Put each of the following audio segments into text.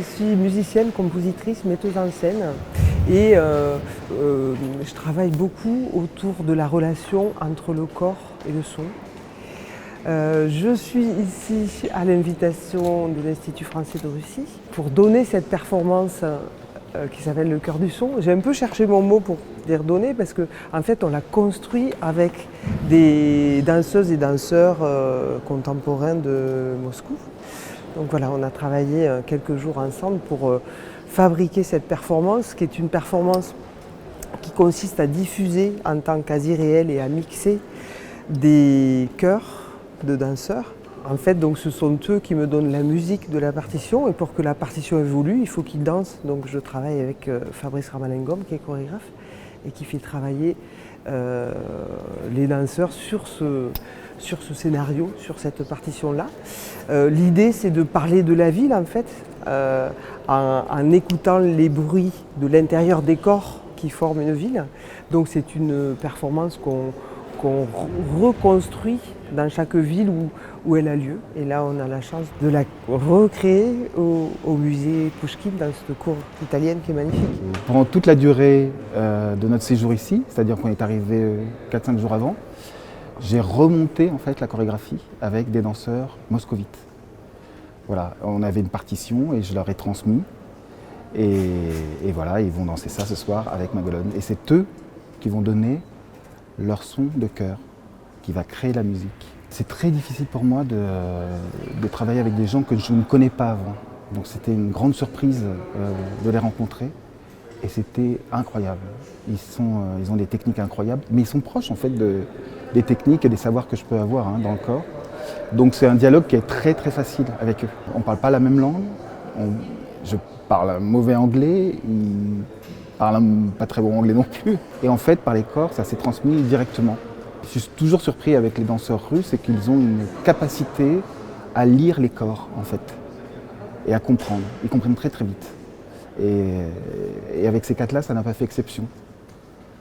suis musicienne, compositrice, metteuse en scène et je travaille beaucoup autour de la relation entre le corps et le son. Je suis ici à l'invitation de l'Institut français de Russie pour donner cette performance qui s'appelle le cœur du son. J'ai un peu cherché mon mot pour dire donner parce que en fait on l'a construit avec des danseuses et danseurs contemporains de Moscou. Donc voilà, on a travaillé quelques jours ensemble pour fabriquer cette performance qui est une performance qui consiste à diffuser en temps quasi réel et à mixer des chœurs de danseurs. En fait, donc, ce sont eux qui me donnent la musique de la partition et pour que la partition évolue, il faut qu'ils dansent. Donc je travaille avec Fabrice Ramalengom qui est chorégraphe et qui fait travailler les danseurs sur ce scénario, sur cette partition-là. L'idée, c'est de parler de la ville, en fait, en écoutant les bruits de l'intérieur des corps qui forment une ville. Donc c'est une performance qu'on reconstruit dans chaque ville où elle a lieu. Et là, on a la chance de la recréer au musée Pouchkine, dans cette cour italienne qui est magnifique. Pendant toute la durée de notre séjour ici, c'est-à-dire qu'on est arrivé 4-5 jours avant, j'ai remonté en fait la chorégraphie avec des danseurs moscovites. Voilà, on avait une partition et je leur ai transmis. Et voilà, ils vont danser ça ce soir avec Magolone. Et c'est eux qui vont donner leur son de cœur, qui va créer la musique. C'est très difficile pour moi de travailler avec des gens que je ne connais pas avant. Donc c'était une grande surprise de les rencontrer et c'était incroyable. Ils ont des techniques incroyables, mais ils sont proches en fait des techniques et des savoirs que je peux avoir dans le corps. Donc c'est un dialogue qui est très très facile avec eux. On ne parle pas la même langue, je parle un mauvais anglais, ils parlent pas très bon anglais non plus. Et en fait, par les corps, ça s'est transmis directement. Je suis toujours surpris avec les danseurs russes, c'est qu'ils ont une capacité à lire les corps, en fait, et à comprendre. Ils comprennent très très vite. Et avec ces quatre-là, ça n'a pas fait exception.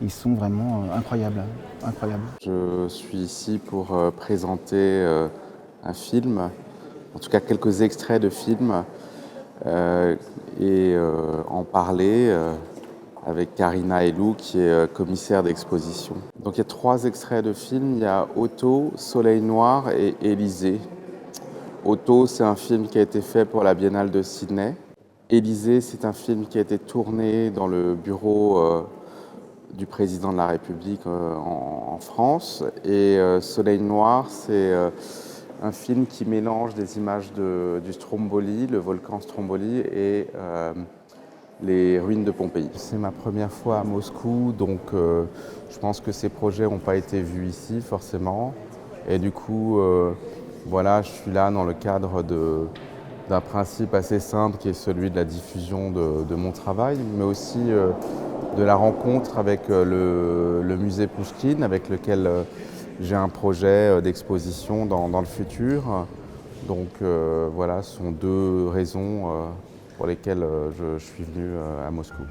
Ils sont vraiment incroyables, incroyables. Je suis ici pour présenter un film, en tout cas quelques extraits de films, et en parler avec Karina Elou, qui est commissaire d'exposition. Donc il y a 3 extraits de films, il y a Otto, Soleil Noir et Élysée. Otto, c'est un film qui a été fait pour la Biennale de Sydney. Élysée, c'est un film qui a été tourné dans le bureau du président de la République en France. Et Soleil Noir, c'est un film qui mélange des images du Stromboli, le volcan Stromboli, et les ruines de Pompéi. C'est ma première fois à Moscou, donc je pense que ces projets n'ont pas été vus ici forcément. Et du coup, voilà, je suis là dans le cadre d'un principe assez simple qui est celui de la diffusion de mon travail, mais aussi de la rencontre avec le musée Pouchkine, avec lequel j'ai un projet d'exposition dans le futur. Donc voilà, ce sont 2 raisons pour lesquelles je suis venu à Moscou.